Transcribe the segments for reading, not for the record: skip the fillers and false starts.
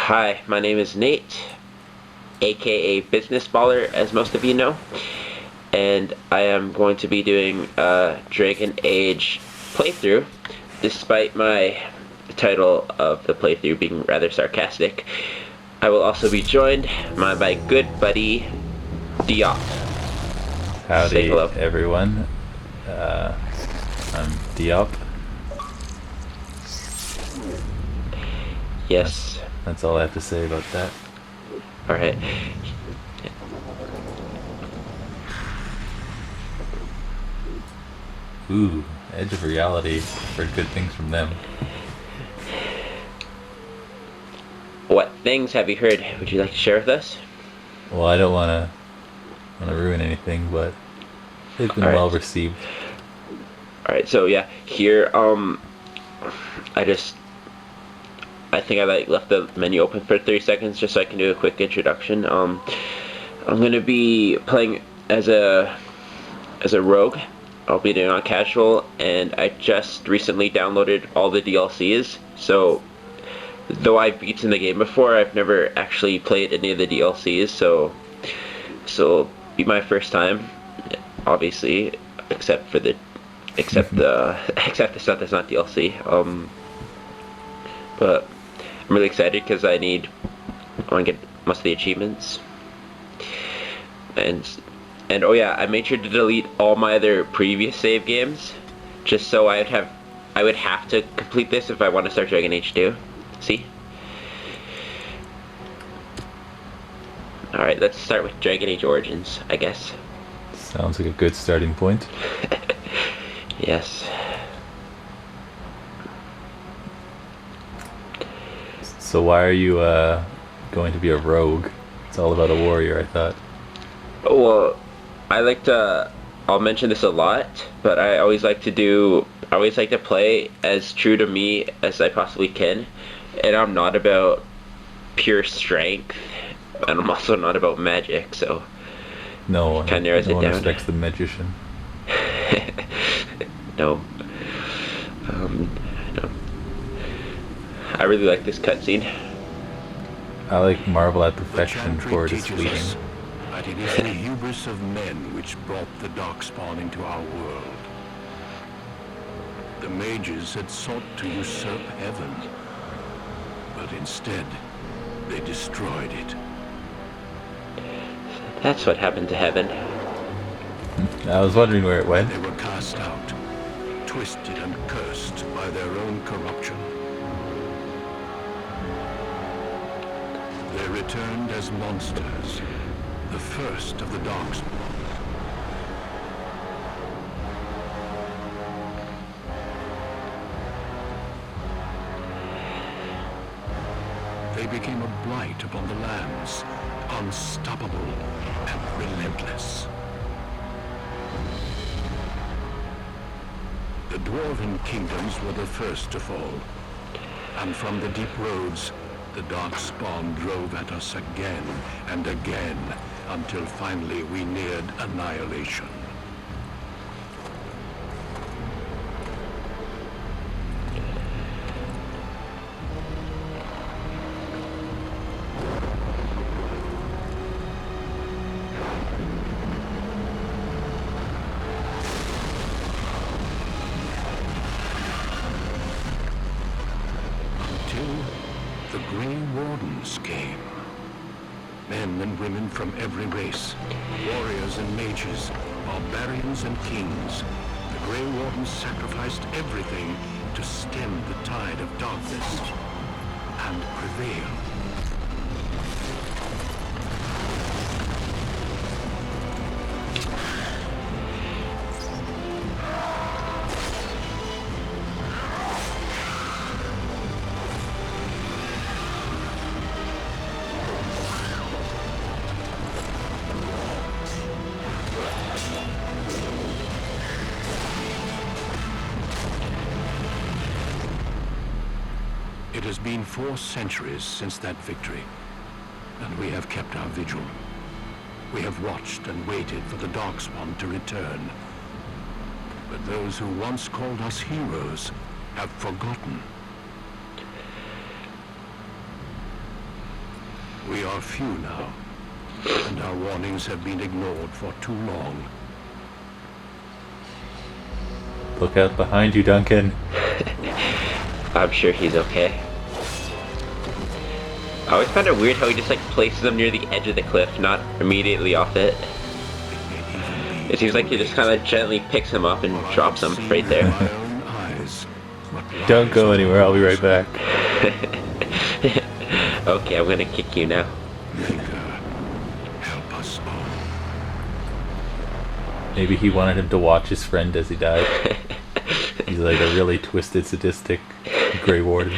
Hi, my name is Nate, aka BusinessBaller, as most of you know, and I am going to be doing a Dragon Age playthrough, despite my title of the playthrough being rather sarcastic. I will also be joined by my good buddy, Diop. Say Howdy, hello. everyone. I'm Diop. That's, Yes. that's all I have to say about that. Alright. Ooh, Edge of Reality. Heard good things from them. What things have you heard? Would you like to share with us? Well, I don't want to ruin anything, but they've been well Alright. received. Alright, so yeah, here, I think I left the menu open for 30 seconds just so I can do a quick introduction. I'm gonna be playing as a rogue. I'll be doing on casual, and I just recently downloaded all the DLCs. So, though I've beaten the game before, I've never actually played any of the DLCs. So it'll be my first time, obviously, except the except the stuff that's not DLC. But I'm really excited because I want to get most of the achievements. And oh yeah, I made sure to delete all my other previous save games, just so I would have to complete this if I want to start Dragon Age 2. See? Alright, let's start with Dragon Age Origins, I guess. Sounds like a good starting point. Yes. So why are you going to be a rogue? It's all about a warrior, I thought. Well, I'll mention this a lot, but I always like to play as true to me as I possibly can. And I'm not about pure strength, and I'm also not about magic, so No, kind of narrows no it one down. respects the magician. No. No. I really like this cutscene. I like marvel at The perfection chantry for it is teaches us fleeting. that it is the hubris of men which brought the darkspawn into our world. The mages had sought to usurp heaven, but instead they destroyed it. That's what happened to heaven. I was wondering where it went. They were cast out, twisted and cursed by their own corruption. They returned as monsters, the first of the darkspawn. They became a blight upon the lands, unstoppable and relentless. The dwarven kingdoms were the first to fall, and from the deep roads, the darkspawn drove at us again and again, until finally we neared annihilation. The Grey Wardens came. Men and women from every race, warriors and mages, barbarians and kings. The Grey Wardens sacrificed everything to stem the tide of darkness and prevail. It has been 4 centuries since that victory, and we have kept our vigil. We have watched and waited for the Darkspawn to return. But those who once called us heroes have forgotten. We are few now, and our warnings have been ignored for too long. Look out behind you, Duncan. I'm sure he's okay. I always find it weird how he just like places them near the edge of the cliff, not immediately off it. It seems like he just kind of gently picks him up and drops him right there. Don't go anywhere, I'll be right back. Okay, I'm gonna kick you now. Help us all. Maybe he wanted him to watch his friend as he died. He's like a really twisted, sadistic Grey Warden.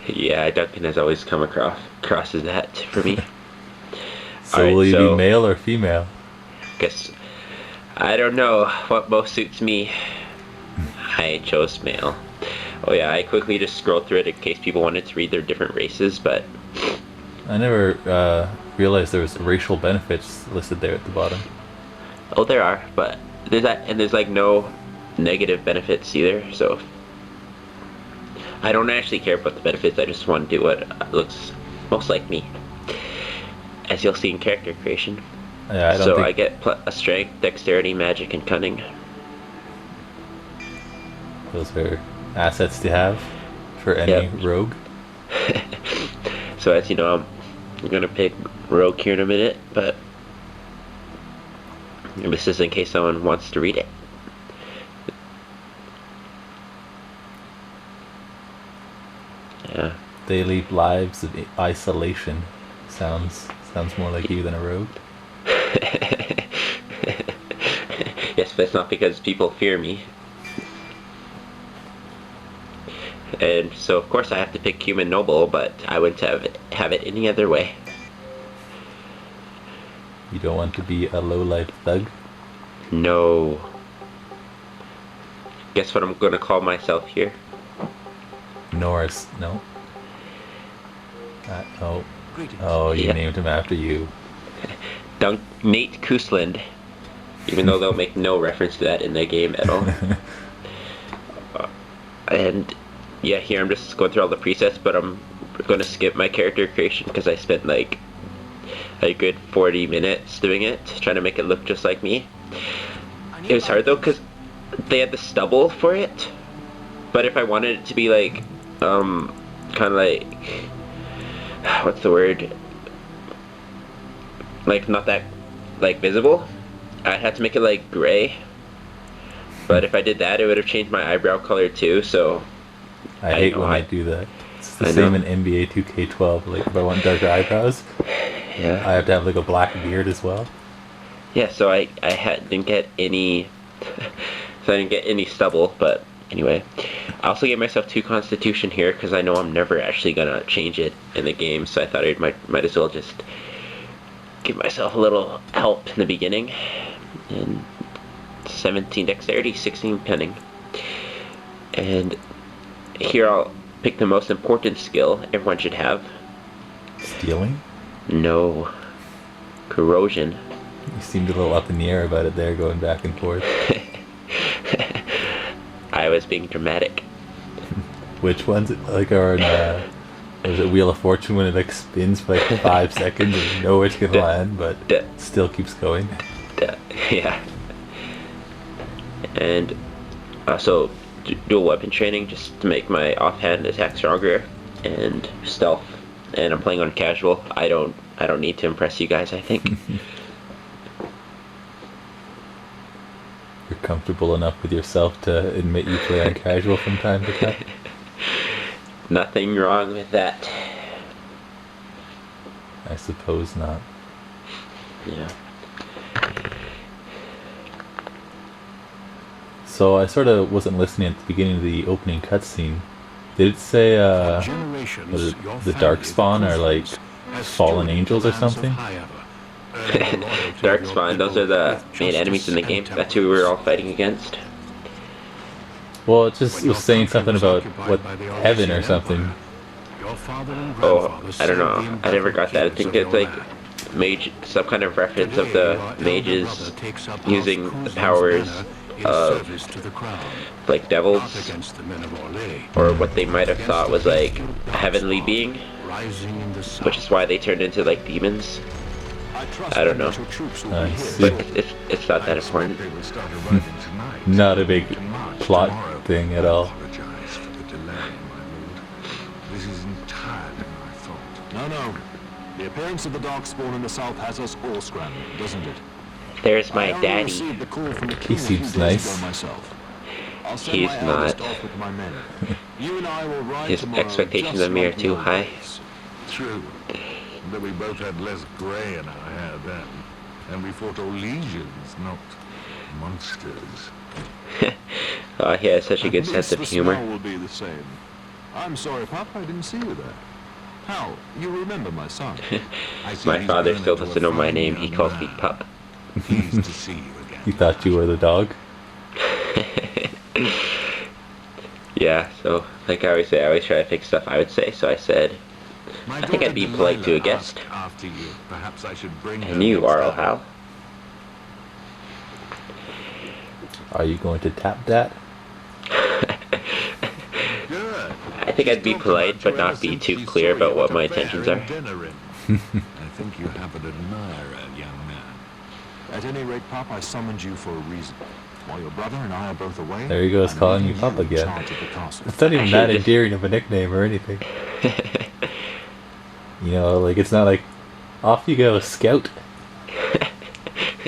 Yeah, Duncan has always come across as that for me. So Alright, will you so- be male or female? Guess I don't know what most suits me. I chose male. Oh yeah, I quickly just scrolled through it in case people wanted to read their different races, but I never realized there was racial benefits listed there at the bottom. oh, there are, but there's like no negative benefits either. So I don't actually care about the benefits. I just want to do what looks most like me, as you'll see in character creation. Yeah, I don't So think I get a strength, dexterity, magic, and cunning. those are assets to have for any Yep. rogue. So as you know, I'm gonna pick rogue here in a minute, but this is in case someone wants to read it. Yeah. They lead lives of isolation. Sounds more like you than a rogue. Yes, but it's not because people fear me. And so of course I have to pick human noble, but I wouldn't have it any other way. You don't want to be a low-life thug. No. Guess what I'm gonna call myself here? Norris, no. Oh, Greetings. oh, you Yeah. named him after you. Nate Koosland. Even though they'll make no reference to that in the game at all. And yeah, here I'm just going through all the presets, but I'm going to skip my character creation because I spent like a good 40 minutes doing it, trying to make it look just like me. It was hard though because they had the stubble for it, but if I wanted it to be like, kind of like, what's the word? Like not that like visible, I'd have to make it like gray. But if I did that, it would have changed my eyebrow color too, so I hate when they do that. It's the I same know. in NBA 2K12. Like, if I want darker eyebrows, yeah. I have to have like a black beard as well. Yeah, so I didn't get any so I didn't get any stubble, but anyway. I also gave myself 2 constitution here because I know I'm never actually gonna change it in the game, so I thought I might as well just give myself a little help in the beginning. And 17 dexterity, 16 cunning. And here I'll pick the most important skill everyone should have. Stealing? No. Corrosion. You seemed a little up in the air about it there, going back and forth. I was being dramatic. Which one's it? Like, or in, was it Wheel of Fortune when it like spins for like 5 seconds and you know where it's gonna land, but still keeps going? Yeah. And also dual weapon training just to make my offhand attack stronger, and stealth. And I'm playing on casual. I don't need to impress you guys, I think. You're comfortable enough with yourself to admit you play on casual from time to time? Nothing wrong with that. I suppose not. Yeah. So I sort of wasn't listening at the beginning of the opening cutscene. Did it say Generations, was it your the family, Darkspawn are like Crusaders, has fallen stewarded angels or the lands of something? Highever, earning the loyalty of your Darkspawn, those people are the with main enemies in the justice game. and That's who we were all temperance. fighting against. Well, it just When your was saying country something was about occupied what by the heaven or Orosian something. Empire, your father and Oh, grandfather I don't know. served the I never embattled got that. I kings think of it's your like land. mage, some kind of reference of Today, the your elder mages brother takes up using House the Kuzman's powers banner in of service to the crown, like not devils, against the men of Orlais, or what they might have against thought the was like faithful heavenly Darkspawn, being. rising in the south. which is why they turned into like demons. I don't know. I see. But it's not that important. They will start arriving tonight. Not a big To march plot tomorrow. thing at all. I apologize for the delay, my lord. This is entirely my fault. No. The appearance of the Darkspawn in the south has us all scrambling, doesn't it? There's my I only daddy. received the call from the He king a few seems days nice. ago myself. I'll send He's my eldest not. off with my men. You and I will ride His tomorrow expectations just of me are like the too old high. days. True. But we both had less grey in our hair then. And we fought all legions, not monsters. Oh, he has such a good At sense least of the humor. smell will be the same. I'm sorry, Pop, I didn't see you there. How? You remember my son? I see My he's father grown still into a doesn't know my fine name. He young calls me man. Pup. Pleased to see you again. He thought you were the dog. Yeah, so like I always say, I always try to fix stuff I would say. So I said, My I think I'd be daughter polite to a Delilah guest. asked after you. Perhaps I should bring her And you next are time. Hal. Are you going to tap that? Good. I think I'd be She's talked polite, about but you not ever be since too she clear saw about you what at my a fair intentions in are. Dinnerin. I think you have an admirer, young man. At any rate, Pop, I summoned you for a reason. While your brother and I are both away, There he goes, I'm calling leaving you Pop in again. charge of the castle. It's not even I that should just- endearing of a nickname or anything. You know, like it's not like, off you go, Scout.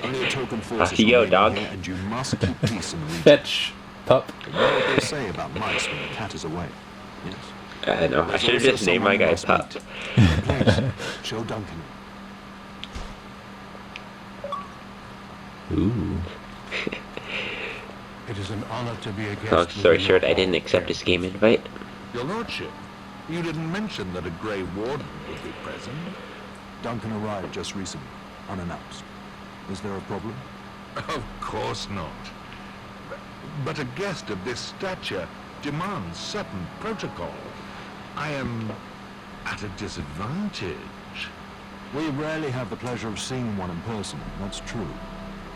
Only a token force Off you go, remaining dog. here, and you must keep peace in the region. Fetch, pup. You know what they say about mice when the cat is away. Yes. I know. I There's should have also just named my someone you guy must Pup. meet. Please, show Duncan. Ooh. It is an honor to be a guest. Long story within short, your I didn't hall. accept his game invite. Your lordship, you didn't mention that a Grey Warden would be present. Duncan arrived just recently, unannounced. Is there a problem? Of course not. But a guest of this stature demands certain protocol. I am at a disadvantage. We rarely have the pleasure of seeing one in person, that's true.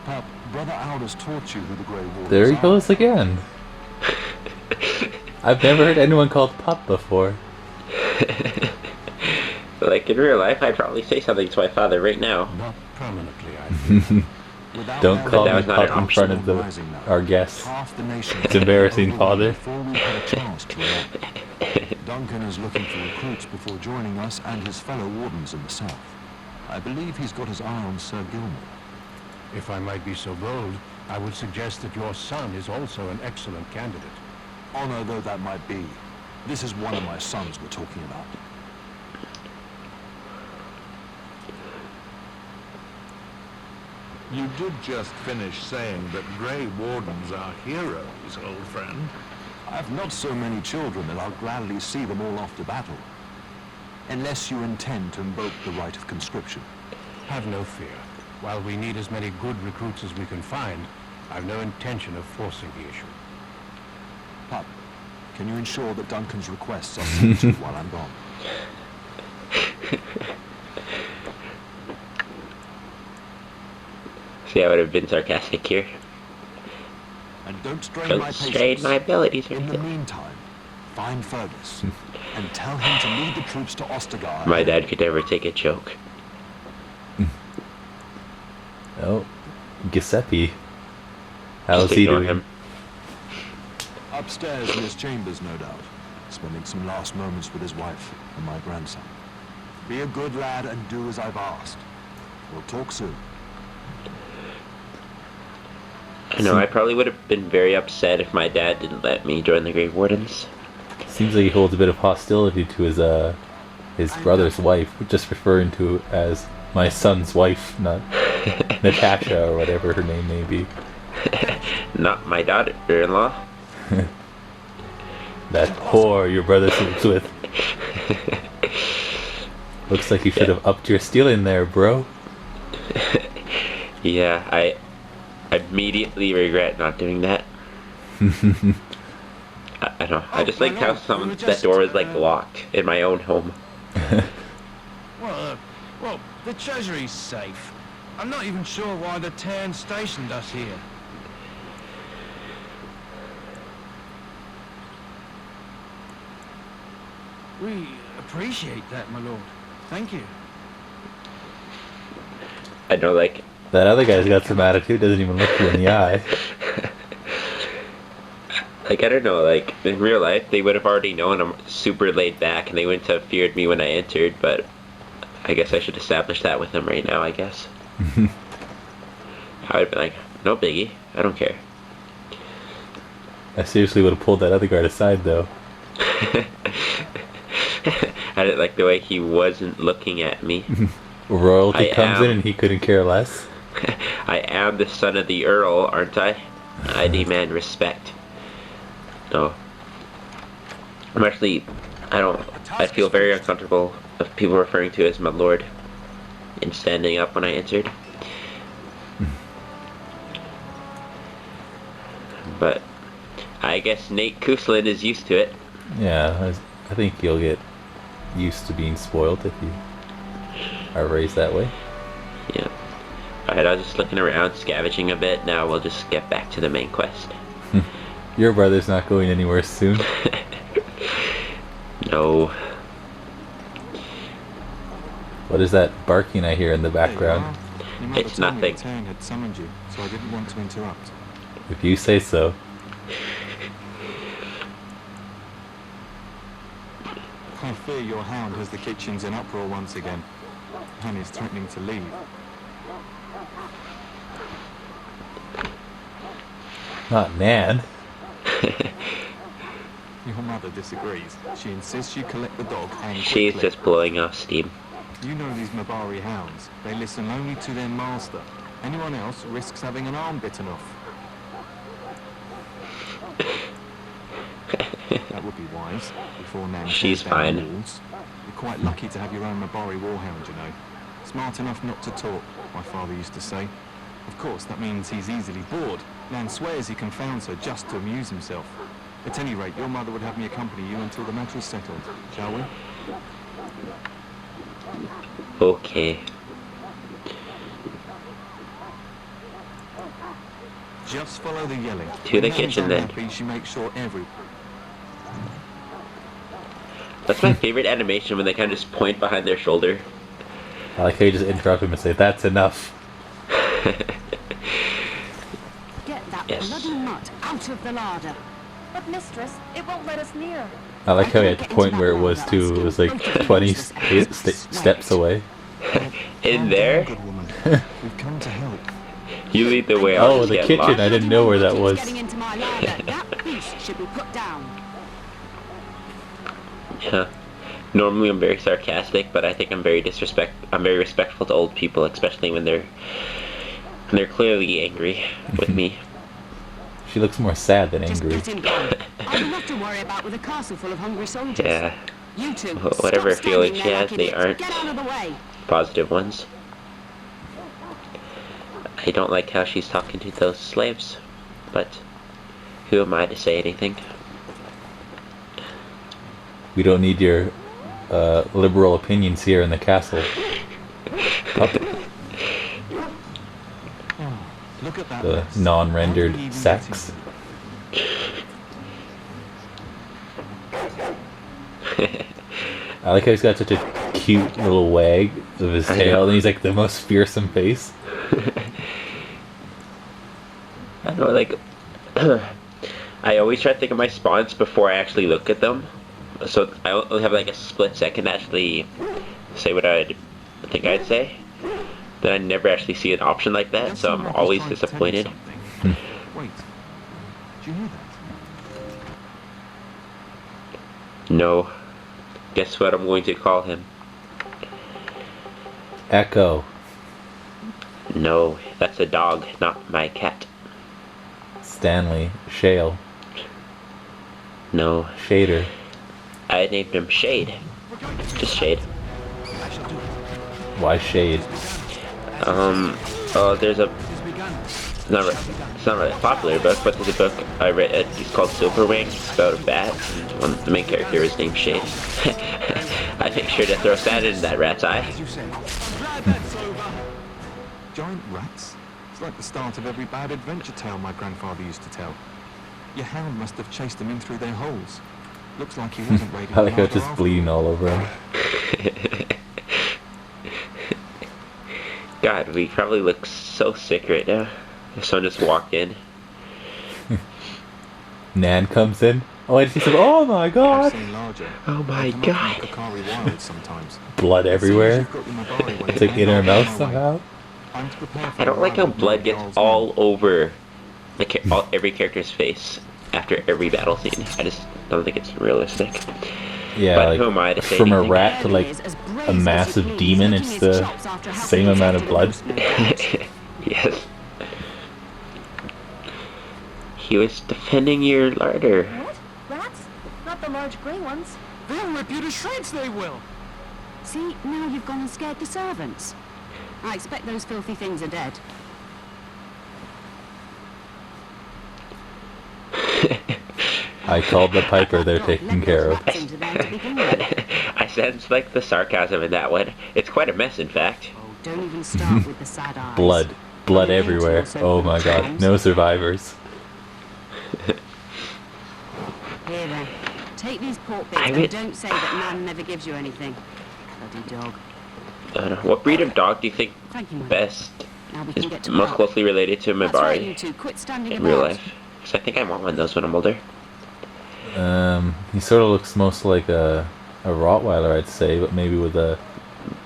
Pap, Brother Aldous taught you who the Grey Wardens There he are. goes again. I've never heard anyone called Pup before. Like in real life, I'd probably say something to my father right now. Not permanently, I think. Without Don't their call that me was not an Pup in front of option. the, Rising now. our guests. Half the nation It's embarrassing, overwhelmed father. Before we had a chance to react. Duncan is looking for recruits before joining us and his fellow wardens in the south. I believe he's got his eye on Sir Gilmore. If I might be so bold, I would suggest that your son is also an excellent candidate. Honor though that might be, this is one of my sons we're talking about. You did just finish saying that Grey Wardens are heroes, old friend. I have not so many children that I'll gladly see them all off to battle. Unless you intend to invoke the right of conscription. Have no fear. While we need as many good recruits as we can find, I've no intention of forcing the issue. Pup, can you ensure that Duncan's requests are sent to while I'm gone? See, I would have been sarcastic here. And don't strain Don't my patience. strain my abilities or In the anything. meantime, find Fergus and tell him to lead the troops to Ostergard. My dad could never take a joke. Oh, Giuseppe. How's Just he ignore doing? him. Upstairs in his chambers, no doubt. Spending some last moments with his wife and my grandson. Be a good lad and do as I've asked. We'll talk soon. I know, I probably would have been very upset if my dad didn't let me join the Grey Wardens. Seems like he holds a bit of hostility to his brother's wife, just referring to as my son's wife, not Natasha or whatever her name may be. Not my daughter-in-law. That whore your brother sleeps with. Looks like you should have upped your stealing there, bro. Yeah, I immediately regret not doing that. I don't know. I just my like how lord, we were that just, door is like locked in my own home. Well, the treasury's safe. I'm not even sure why the town stationed us here. We appreciate that, my lord. Thank you. I know, like, That other guy's got some attitude, doesn't even look you in the eye. I don't know, like, in real life, they would have already known I'm super laid back, and they wouldn't have feared me when I entered, but I guess I should establish that with them right now, I guess. I would be like, no biggie, I don't care. I seriously would have pulled that other guard aside, though. I didn't like the way he wasn't looking at me. Royalty I comes am. in and he couldn't care less. I am the son of the Earl, aren't I? I demand respect. No. I feel very uncomfortable of people referring to as my lord and standing up when I entered. But I guess Nate Kuslin is used to it. Yeah, I think you'll get used to being spoiled if you are raised that way. Yeah. Alright, I was just looking around, scavenging a bit. Now we'll just get back to the main quest. Your brother's not going anywhere soon. No. What is that barking I hear in the background? Your mother It's told me nothing. the Tern had summoned you, so I didn't want to interrupt. If you say so. I fear your hound has the kitchens in uproar once again, and is threatening to leave. Not Nan. Your mother disagrees. She insists you collect the dog and She's quickly. just blowing off steam. You know these Mabari hounds. They listen only to their master. Anyone else risks having an arm bitten off. That would be wise, before Nan She's tears down the fine. walls. You're quite lucky to have your own Mabari warhound, you know. Smart enough not to talk, my father used to say. Of course, that means he's easily bored. Nan swears he confounds her just to amuse himself. At any rate, your mother would have me accompany you until the matter is settled, shall we? Okay. Just follow the yelling. To the When Nan's kitchen, then. unhappy, she makes sure every... That's my favorite animation, when they kind of just point behind their shoulder. I like how you just interrupt him and say, that's enough. Get that Yes. bloody mutt out of the larder. But mistress, it won't let us near. I like how he had to point where it was too. It was like 20 steps away. In Calm there? down, good woman. We've come to help. You lead the way, I'll Oh, just the get kitchen. lost. I didn't know where that was. Getting into my larder. That beast should be put down. Yeah. Normally I'm very sarcastic, but I think I'm very respectful to old people, especially when they're clearly angry with me. She looks more sad than Just angry. get him gone. I've enough to worry about with a castle full of hungry soldiers. Yeah. You two, Whatever stop feelings standing she there has, like they idiots. aren't Get out of the way. positive ones. I don't like how she's talking to those slaves, but who am I to say anything? We don't need your liberal opinions here in the castle. Look at that The mess. non-rendered How do we even sex. get I like how he's got such a cute little wag of his I tail, know. and he's like the most fearsome face. I don't know, like, I always try to think of my spawns before I actually look at them. So I only have like a split second to actually say what I think I'd say. Then I never actually see an option like that, That so I'm seemed like he's always trying to tell you disappointed. something. Wait, do you hear that? No. Guess what I'm going to call him? Echo. No, that's a dog, not my cat. Stanley. Shale. No, Shader. I named him Shade. Just Shade. Why Shade? Oh, there's a... It's not really a popular book, but there's a book I read, it's called Silverwing. It's about a bat, and the main character is named Shade. I make sure to throw that in that rat's eye. As you say. Giant rats? It's like the start of every bad adventure tale my grandfather used to tell. Your hound must have chased them in through their holes. Looks like he wasn't ready I like how to it's just bleeding all over him. God, we probably look so sick right now. If someone just walked in. Nan comes in. Oh, and she said, "Oh my I've God!" seen larger. Oh my They come up God. from the Kakari Wilds sometimes. Blood everywhere. You've got your Mabari well It's like in her mouth somehow. I'm to prepare for I don't the like how arrival of blood the gets Jarl's all men. over every character's face after every battle scene. I just don't think it's realistic. Yeah, But like who am I to say from a anything? rat to like a massive demon, it's the same amount of blood. Yes. He was defending your larder. What? Rats? Not the large grey ones. They'll rip you to shreds, they will. See, now you've gone and scared the servants. I expect those filthy things are dead. I called the piper, they're taken care of. I sense like the sarcasm in that one. It's quite a mess, in fact. Oh, don't even start with the sad eyes. Blood. Blood everywhere. Oh my God. No survivors. Here then, take these pork bits I and mean- don't say that Nan never gives you anything. Bloody dog. I don't know. What breed of dog do you think Thank you, Mother. best Now we is can get to most work. closely related to That's right, you Mabari two. Quit standing in about. real life? Because I think I want one of those when I'm older. He sort of looks most like a Rottweiler, I'd say, but maybe with a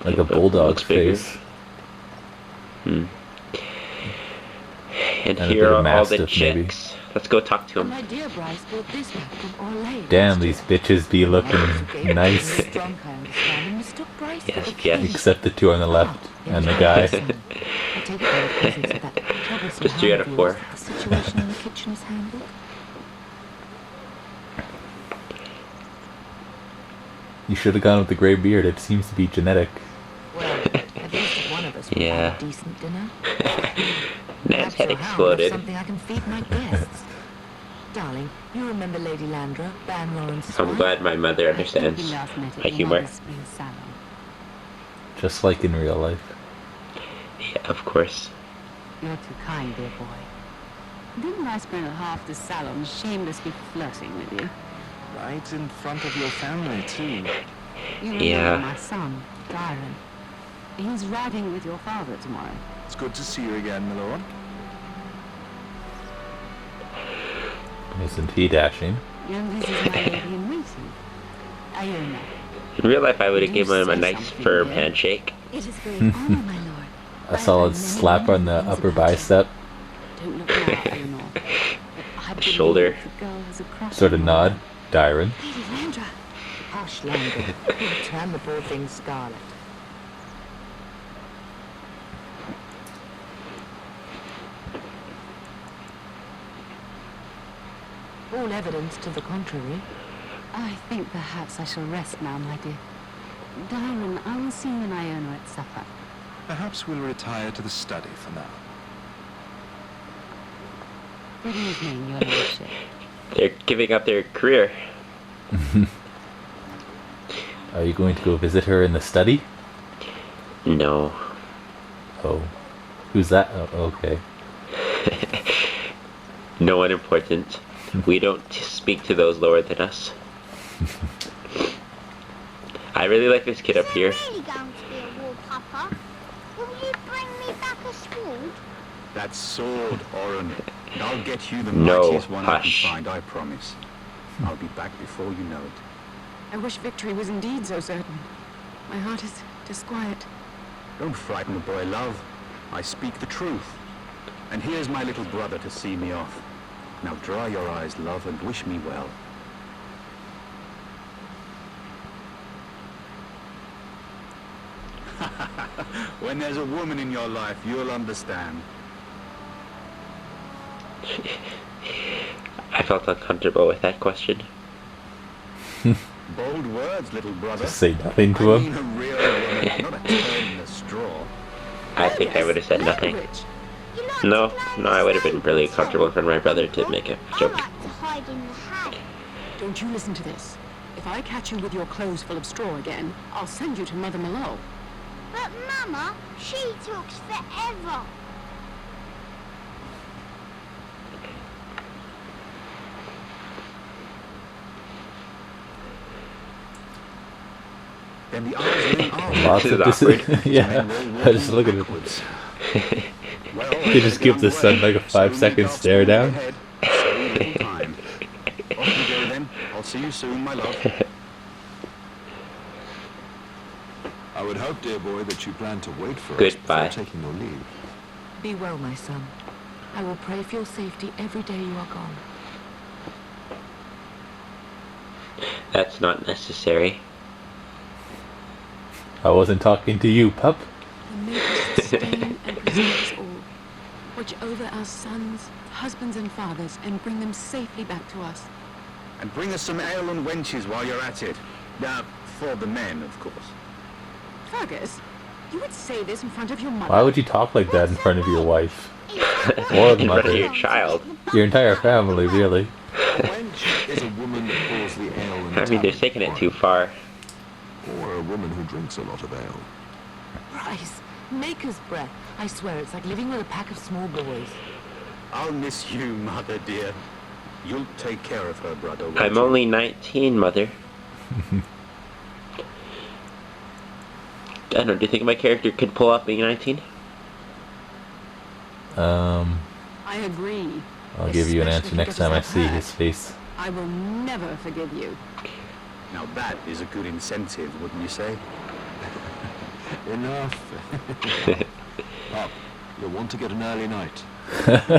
like a bulldog Looks bigger. face. And And a here bit of are all the Mastiff, maybe. chicks. Let's go talk to And them. my dear Bryce bought this map from Orlais. Damn, these bitches be looking nice. Drunk, I understand, and mistook Bryce for Yes, the yes. king. Except the two on the left and the guy. I take it by the presence of that troublesome Just 3 out of hand 4. that the situation in the kitchen is handled. You should have gone with the grey beard. It seems to be genetic. Well, at least one of us will Yeah. have a decent dinner. Nan's Perhaps head your hound has exploded. something I can feed my guests. Darling, you remember Lady Landra, Ban Lawrence's I'm wife? glad my mother I think we understands last met at my your humor. mother's spring salon. Just like in real life. Yeah, of course. You're too kind, dear boy. Didn't I spend half the salon shamelessly flirting with you? Right in front of your family, too. You remember Yeah. my son, Dyron. He's riding with your father tomorrow. It's good to see you again, my lord. Isn't he dashing? And this is my lady in waiting, Iona. In real life, I would have Do given him a say nice something, firm dear. handshake. It is a great honor, my lord. A solid slap on the upper bicep. Don't look now, Eleanor. But I believe Shoulder. the girl has a crush Sort of on nod. her. Dyron. Lady Landra. Hush, Landra. You'll turn the poor thing scarlet. All evidence to the contrary. I think perhaps I shall rest now, my dear. Dyron, I will see you and Iona at supper. Perhaps we'll retire to the study for now. Good evening, your lordship. They're giving up their career. Are you going to go visit her in the study? No. Oh. Who's that? Oh, okay. No one important. We don't speak to those lower than us. I really like this kid up here. Really going to be a war, Papa? Will you bring me back a sword? That sword, Oren. And I'll get you the No, mightiest one I hush. can find, I promise. I'll be back before you know it. I wish victory was indeed so certain. My heart is disquiet. Don't frighten the boy, love. I speak the truth. And here's my little brother to see me off. Now dry your eyes, love, and wish me well. When there's a woman in your life, you'll understand. I felt uncomfortable with that question. Bold words, little brother. Just say nothing to I him. mean a real woman, not a turd in a straw. I think I would have said nothing. You like No, to play no, I would have the been really snow, comfortable in front of my brother to Uncle? make a I joke. like to hide in the hay. Don't you listen to this. If I catch you with your clothes full of straw again, I'll send you to Mother Malone. But Mama, she talks forever. then the hours ring are Lots This of is awkward. yeah. I just look at it. They just give the son like a 5-second stare down. So little time. Off we go then. I'll see you soon, my love. I would hope, dear boy, that you plan to wait for us Goodbye. before taking your leave. Be well, my son. I will pray for your safety every day you are gone. That's not necessary. I wasn't talking to you, pup. And may God sustain and preserve us all. Watch over our sons, husbands and fathers, and bring them safely back to us. And bring us some ale and wenches while you're at it. For the men, of course. Fergus, you would say this in front of your mother? Why would you talk like that in front of your wife? Or the In front of mother? your child. Your entire family, really. A wench is a woman that pours the ale in the I mean, they're tavern taking it for too far. Or a woman who drinks a lot of ale. Bryce, maker's breath. I swear it's like living with a pack of small boys. I'll miss you, mother dear. You'll take care of her, brother, won't I'm you? only 19, mother. I don't know, do you think my character could pull off being 19? I agree. I'll give you an Especially answer if he next gets time I himself see hurt. his face. I will never forgive you. Now that is a good incentive, wouldn't you say? Enough. Up. You'll want to get an early night.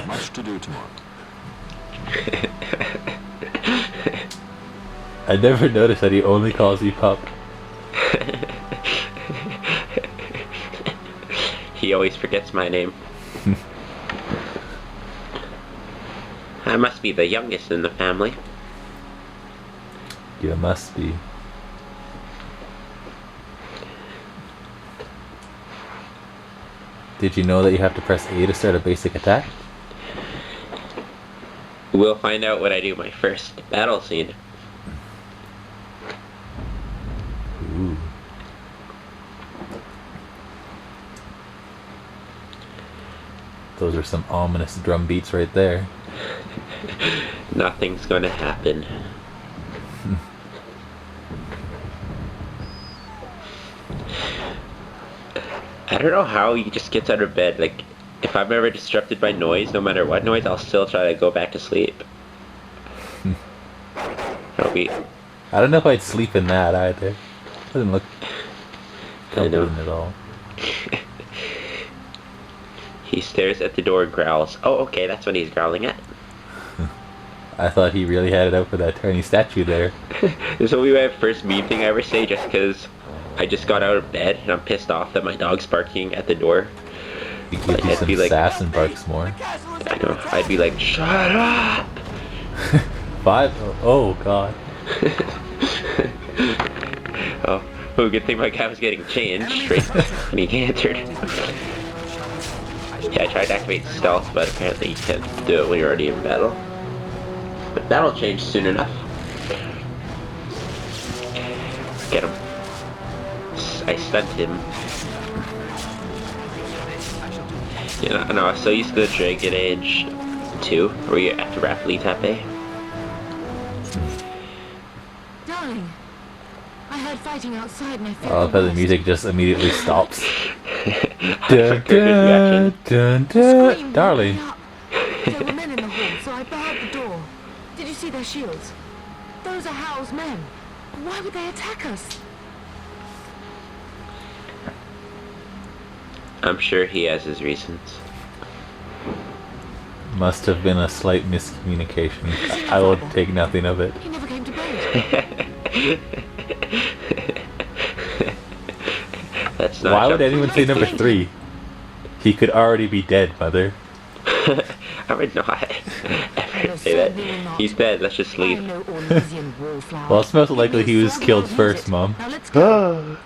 Much to do tomorrow. I never noticed that he only calls you pup. He always forgets my name. I must be the youngest in the family. You must be. Did you know that you have to press A to start a basic attack? We'll find out when I do my first battle scene. Ooh. Those are some ominous drum beats right there. Nothing's gonna happen. I don't know how he just gets out of bed. Like, if I'm ever disrupted by noise, no matter what noise, I'll still try to go back to sleep. That'll be... I don't know if I'd sleep in that either. Doesn't look I know. comforting at all. He stares at the door and growls. Oh, okay, that's what he's growling at. I thought he really had it out for that tiny statue there. This will be my first meme thing I ever say, just because I just got out of bed and I'm pissed off that my dog's barking at the door. He gives you I'd some be like- sass and barks more. I know, I'd be like, shut up! 5? Oh god. Oh, good thing my guy was getting changed right when he answered. Yeah, I tried to activate stealth, but apparently you can't do it when you're already in battle. But that'll change soon enough. Get him. I stunned him. Yeah, no, I still used to the Dragon Age 2, where you have to rapidly tap A. Darling, I heard fighting outside and I felt Oh, the but the worst. music just immediately stops. Dun, dun, dun, Screamed, darling. woke me up. There were men in the hall, so I barred the door. Did you see their shields? Those are Howell's men. Why would they attack us? I'm sure he has his reasons. Must have been a slight miscommunication. I will take nothing of it. He never came to bed. That's not Why would jumping. anyone say number 3? He could already be dead, mother. I would not ever say that. He's dead, let's just I leave. know Ornesian wallflower. Well, it's most likely Give me he was some killed and I'll first, use it. Mom. Now let's go.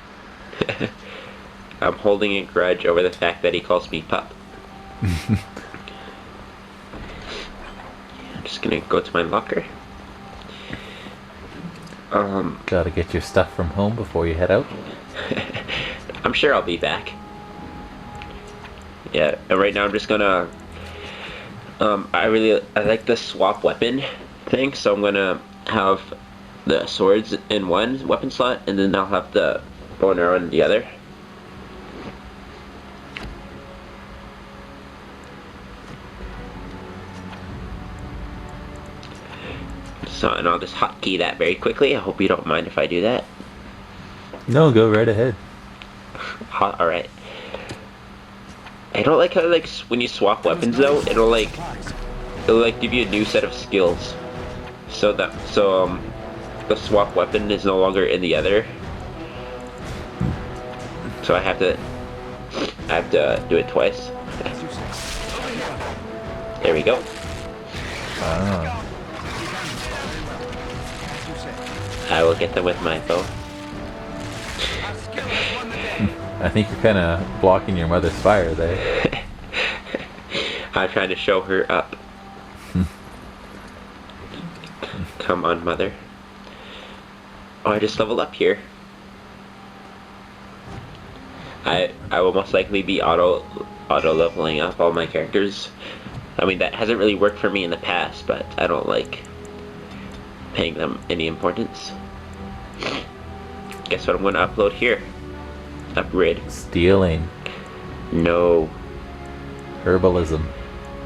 I'm holding a grudge over the fact that he calls me pup. I'm just gonna go to my locker. Gotta get your stuff from home before you head out. I'm sure I'll be back. Yeah, and right now I'm just gonna I like the swap weapon thing, so I'm gonna have the swords in one weapon slot, and then I'll have the One around the other. So, and I'll just hotkey that very quickly. I hope you don't mind if I do that. No, go right ahead. Alright. I don't like how, like, when you swap weapons though, it'll like give you a new set of skills. So the swap weapon is no longer in the other. So I have to do it twice. There we go. Ah. I will get them with my bow. I think you're kind of blocking your mother's fire there. I'm trying to show her up. Come on, mother. Oh, I just leveled up here. I will most likely be auto leveling up all my characters. I mean, that hasn't really worked for me in the past, but I don't like paying them any importance. Guess what I'm going to upload here? Upgrade. Stealing. No. Herbalism.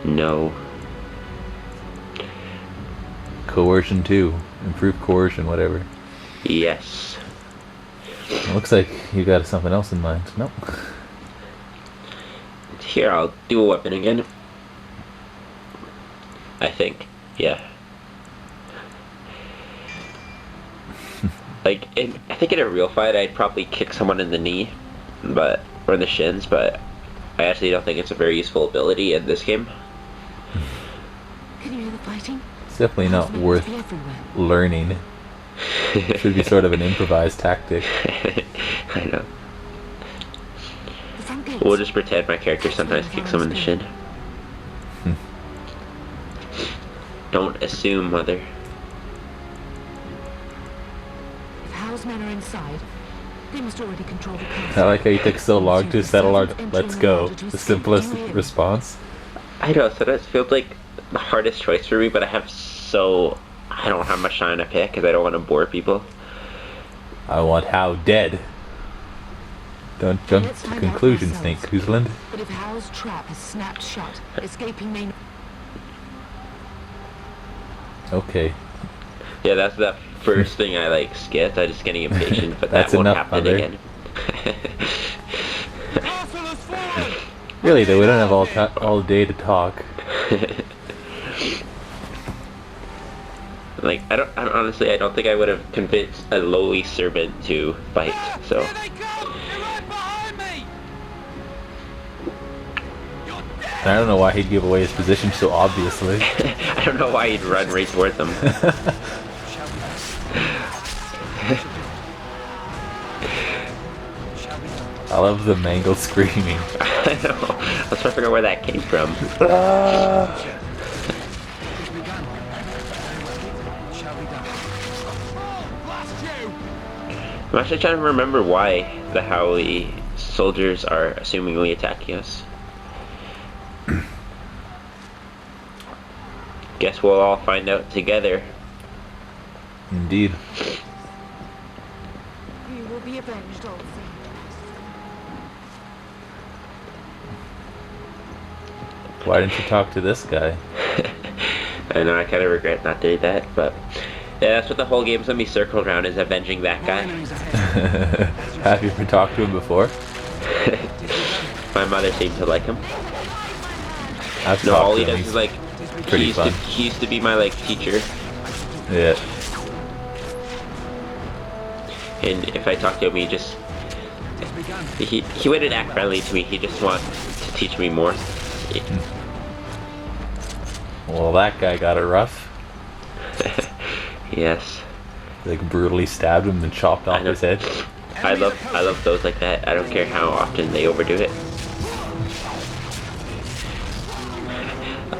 No. Coercion 2. Improved coercion, whatever. Yes. Looks like you got something else in mind. Nope. Here, I'll do a weapon again. I think. Yeah. Like, I think in a real fight, I'd probably kick someone in the knee, or the shins, but I actually don't think it's a very useful ability in this game. Can you hear the fighting? It's definitely not worth learning. It should be sort of an improvised tactic. I know. The front gates. We'll just pretend my character sometimes kicks someone in the shin. Don't assume, mother. If Hal's men are inside, they must already control the castle. I like how you took so long to settle our let's go. The simplest response. I know, so that feels like the hardest choice for me, but I don't have much time to pick because I don't want to bore people. I want Hal dead. Don't jump to conclusions, Nate Kuzland. But if Hal's trap has snapped shut, escaping may... Okay. Yeah, that's the first thing I like skipped. I'm just getting impatient, but that That's won't enough, happen mother. again. Really, though, we don't have all day to talk. Like, honestly, I don't think I would have convinced a lowly servant to fight, so. Here they come! They're right behind me! You're dead! I don't know why he'd give away his position so obviously. I don't know why he'd run right toward them. I love the mangled screaming. I know. I was trying to figure out where that came from. I'm actually trying to remember why the Howley soldiers are assumingly attacking us. Guess we'll all find out together. Indeed. You will be avenged, old thing. Why didn't you talk to this guy? I know, I kind of regret not doing that, but yeah, that's what the whole game's gonna be circled around, is avenging that guy. Have you ever talked to him before? My mother seemed to like him. I've No, talked all to he him. does is like, pretty fun. he used to be my like teacher, Yeah. and if I talk to him, he wouldn't act friendly to me. He just wants to teach me more. Well, that guy got it rough. Yes. Like brutally stabbed him and chopped off his head. I love those like that. I don't care how often they overdo it.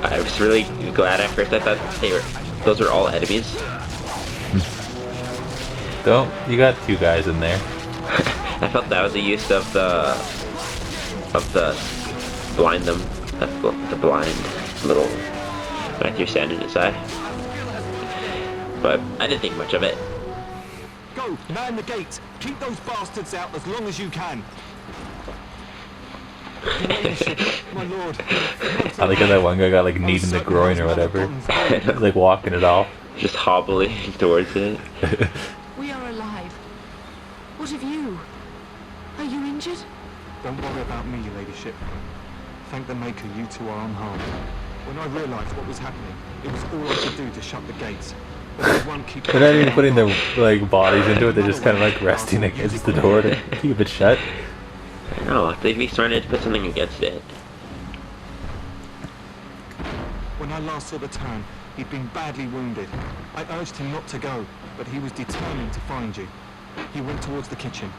I was really glad at first. I thought those were all enemies. Don't, you got two guys in there. I felt that was the use of the blind them, the blind little Matthew sand in his eye. But I didn't think much of it. Go, man the gates. Keep those bastards out as long as you can. Your ladyship, my lord. I like how that one guy got like kneed in the groin or whatever. He's like walking it off. Just hobbling towards it. We are alive. What of you? Are you injured? Don't worry about me, your ladyship. Thank the Maker you two are unharmed. When I realised what was happening, it was all I could do to shut the gates. But they won't keep. They're not even putting their like bodies into it. They're just kind of like resting against the door to keep it shut. I know, they'd be starting to put something against it. When I last saw the Turn, he'd been badly wounded. I urged him not to go, but he was determined to find you. He went towards the kitchen.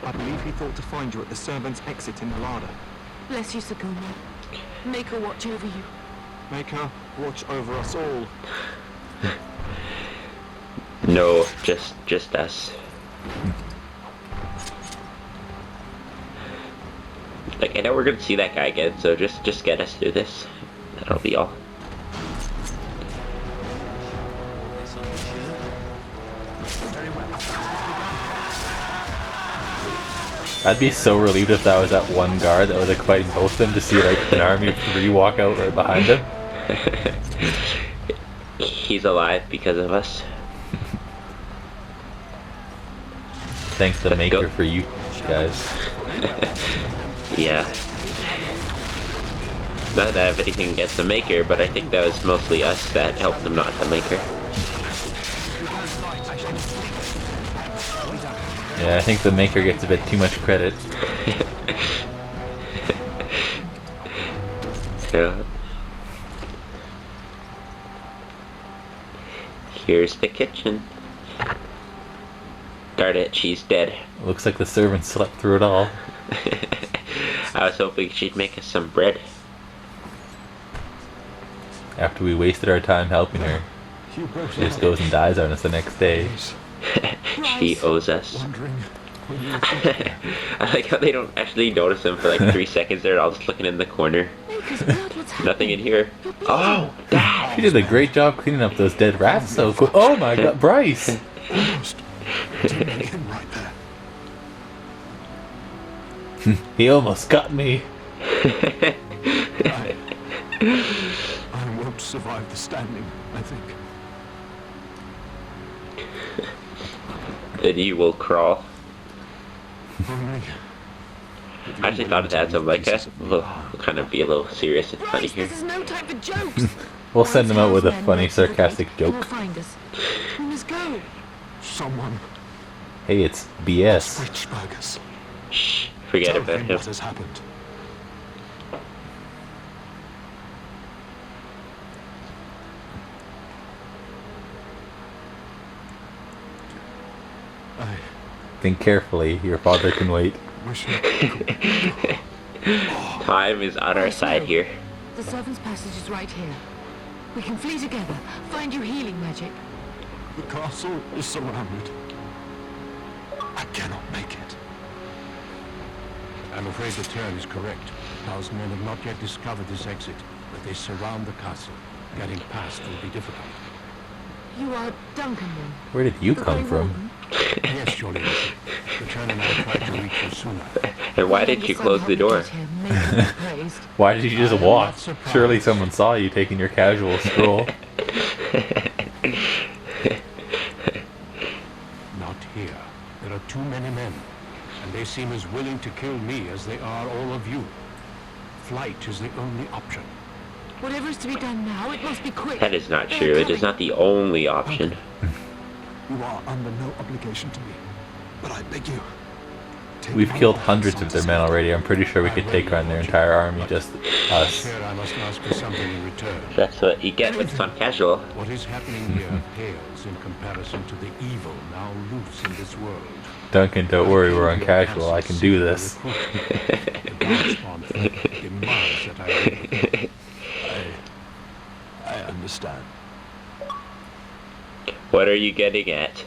I believe he thought to find you at the servants' exit in the larder. Bless you, Sakuma. Make her watch over you. Make her watch over us all. No, just us. Like, I know we're gonna see that guy again, so just get us through this. That'll be all. I'd be so relieved if that was that one guard that was like fighting both of them to see like an army of 3 walk out right behind him. He's alive because of us. Thanks the Let's Maker go. for you guys. Yeah. Not that I have anything against the Maker, but I think that was mostly us that helped them, not the Maker. Yeah, I think the Maker gets a bit too much credit. Yeah. Here's the kitchen. Darn it, she's dead. Looks like the servant slept through it all. I was hoping she'd make us some bread. After we wasted our time helping her, she just goes and dies on us the next day. She owes us. I like how they don't actually notice him for like 3 seconds. They're all just looking in the corner. Nothing in here. Oh, Dad! She did a great job cleaning up those dead rats so quick. Oh my god, Bryce! Almost. Didn't make him right there. He almost got me. I won't survive the standing, I think. Then you will crawl. Only I actually thought it had some like that. We'll kind of be a little serious and funny Bryce, here. this is no time for jokes. We'll send him out with a Men funny, wait till sarcastic late. They'll joke. find us. We must go. someone Hey, it's BS. Witchburgers. Shh, forget Tell about him him. what has happened. I Think carefully, your father can wait. wish I could. Time is on our side here. The servants' passage is right here. We can flee together. Find your healing magic. The castle is surrounded. I cannot make it. I'm afraid the turn is correct. House men have not yet discovered this exit, but they surround the castle. Getting past will be difficult. You are Duncan, then? Where did you The come Grey from? Warden? Yes, your ladyship. The turn and I tried to reach you sooner. And why My did you younger close son the door? helped me get here. May he be praised. Why did you just I am walk? not surprised. Surely someone saw you taking your casual stroll. Not here. There are too many men, and they seem as willing to kill me as they are all of you. Flight is the only option. Whatever is to be done now, it must be quick. That is not They're true. It is coming. not the only option. You are under no obligation to me, but I beg you. take We've my killed offer hundreds from of their this men matter. already. I'm pretty sure we could take on their entire army, just us. Here I must ask for something in return. That's what you get with Sun Casual. What is happening here pales in comparison to the evil now loose in this world. Duncan, don't worry, we're on casual. I can do this. The Darkspawn folk demands that I understand. What are you getting at?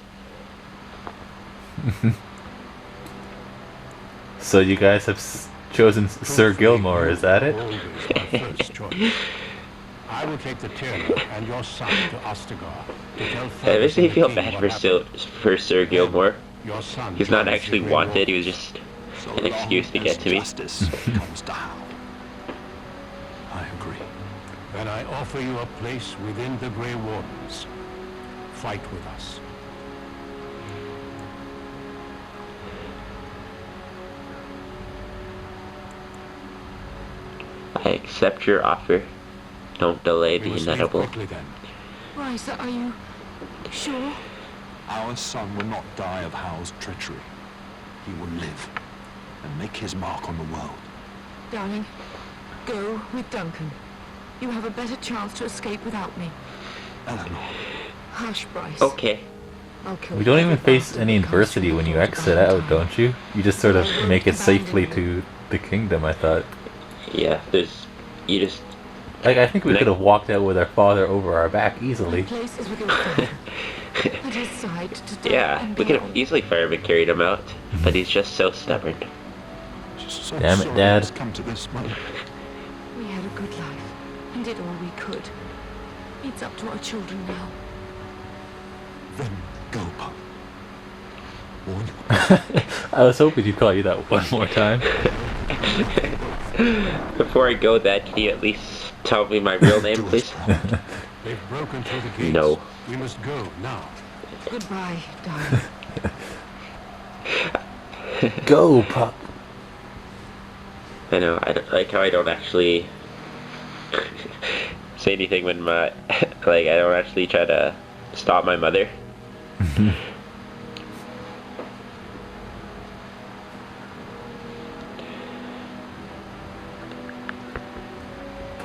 So you guys have chosen Sir Gilmore, is that it? Always my first choice. I will take the Tyrna and your son to Ostagar to tell It makes Ferguson me the feel king bad what happened. for Sir Gilmore. Your son He's not joins the actually Grey wanted, he was Wardens. just So an long excuse to as get to me. justice comes to Hal. I agree. Then I offer you a place within the Grey Wardens. Fight with us. I accept your offer. Don't delay We the must leave inevitable. quickly then. Risa, are you sure? Our son will not die of Hal's treachery. He will live and make his mark on the world. Darling, go with Duncan. You have a better chance to escape without me. Eleanor, Hush, Bryce. Okay. I'll kill We don't every even face bastard any that comes adversity through when you the door to exit out, Valentine. don't you? You just sort of I won't make it abandon safely you. to the kingdom, I thought. Yeah, you just... Like, I think we Nick- could have walked out with our father over our back My easily. place is with your father. At his side to die Yeah, and we could beyond. have easily fireman carried him out, but he's just so stubborn. just so Damn it, sorry Dad. it's come to this, Mother. We had a good life and did all we could. It's up to our children now. Then go, Pup. Warn I was hoping you'd call you that one more time. Before I go, Dad, can you at least tell me my real name, please? They've broken through the gates. No. We must go now. Goodbye, darling. Go, pup. I know, I don't, like how I don't actually say anything when my... like, I don't actually try to stop my mother.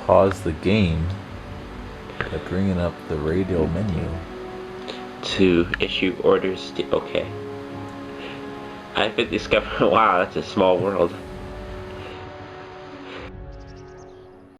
Pause the game by bringing up the radio menu. To issue orders to... okay. I've been discovering... wow, that's a small world.